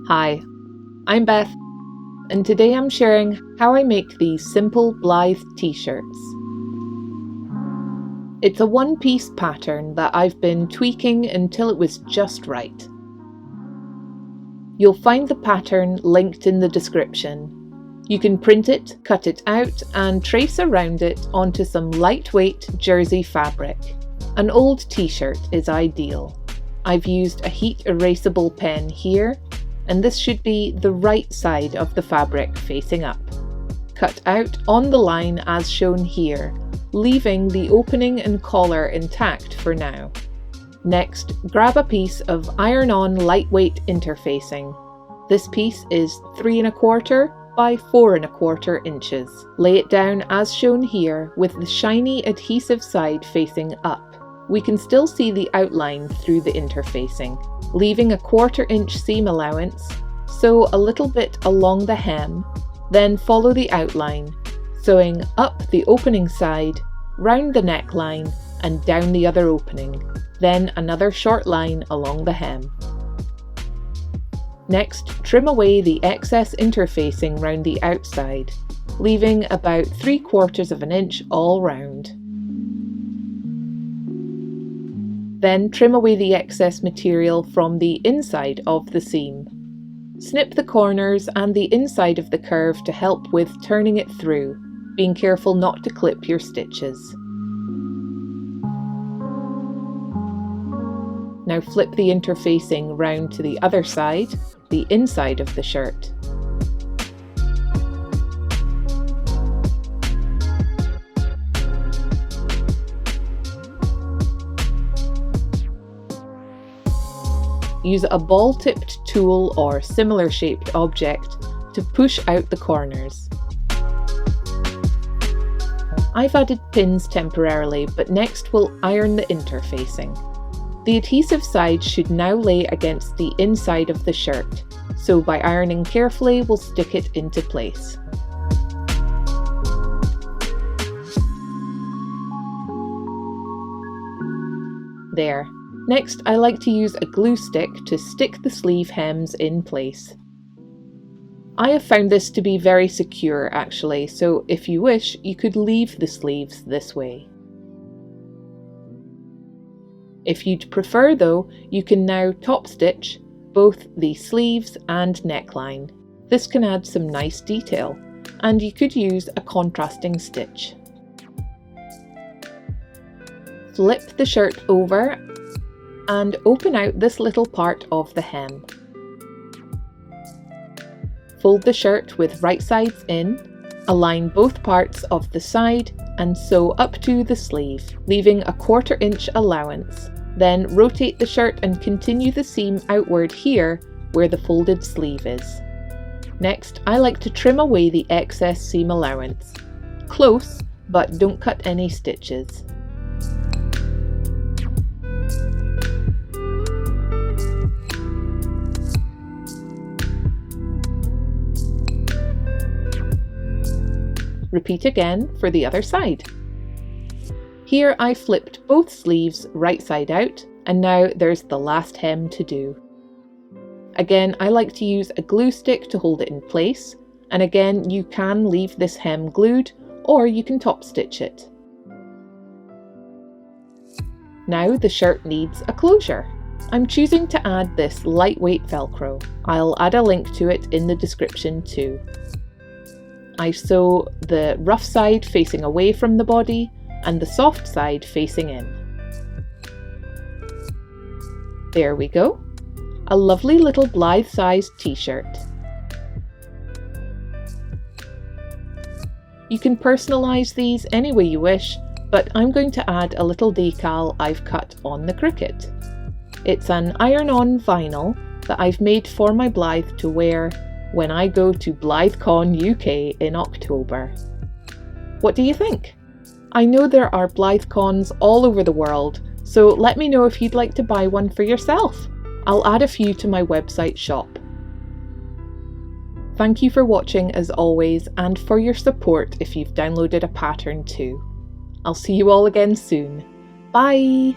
Hi, I'm Beth, and today I'm sharing how I make these simple Blythe t-shirts. It's a one-piece pattern that I've been tweaking until it was just right. You'll find the pattern linked in the description. You can print it, cut it out, and trace around it onto some lightweight jersey fabric. An old t-shirt is ideal. I've used a heat erasable pen here, and this should be the right side of the fabric facing up. Cut out on the line as shown here, leaving the opening and collar intact for now. Next, grab a piece of iron-on lightweight interfacing. This piece is 3 1/4 by 4 1/4 inches. Lay it down as shown here with the shiny adhesive side facing up. We can still see the outline through the interfacing, leaving a 1/4 inch seam allowance, sew a little bit along the hem, then follow the outline, sewing up the opening side, round the neckline and down the other opening, then another short line along the hem. Next, trim away the excess interfacing round the outside, leaving about 3/4 inch all round. Then trim away the excess material from the inside of the seam. Snip the corners and the inside of the curve to help with turning it through, being careful not to clip your stitches. Now flip the interfacing round to the other side, the inside of the shirt. Use a ball-tipped tool or similar shaped object to push out the corners. I've added pins temporarily, but next we'll iron the interfacing. The adhesive side should now lay against the inside of the shirt, so by ironing carefully we'll stick it into place. There. Next, I like to use a glue stick to stick the sleeve hems in place. I have found this to be very secure actually, so if you wish, you could leave the sleeves this way. If you'd prefer though, you can now top stitch both the sleeves and neckline. This can add some nice detail, and you could use a contrasting stitch. Flip the shirt over and open out this little part of the hem. Fold the shirt with right sides in, align both parts of the side and sew up to the sleeve, leaving a 1/4 inch allowance. Then rotate the shirt and continue the seam outward here where the folded sleeve is. Next, I like to trim away the excess seam allowance. Close, but don't cut any stitches. Repeat again for the other side. Here I flipped both sleeves right side out, and now there's the last hem to do. Again, I like to use a glue stick to hold it in place, and again you can leave this hem glued or you can top stitch it. Now the shirt needs a closure. I'm choosing to add this lightweight Velcro. I'll add a link to it in the description too. I sew the rough side facing away from the body and the soft side facing in. There we go. A lovely little Blythe-sized t-shirt. You can personalise these any way you wish, but I'm going to add a little decal I've cut on the cricket. It's an iron-on vinyl that I've made for my Blythe to wear when I go to BlytheCon UK in October. What do you think? I know there are BlytheCons all over the world, so let me know if you'd like to buy one for yourself. I'll add a few to my website shop. Thank you for watching as always, and for your support if you've downloaded a pattern too. I'll see you all again soon. Bye!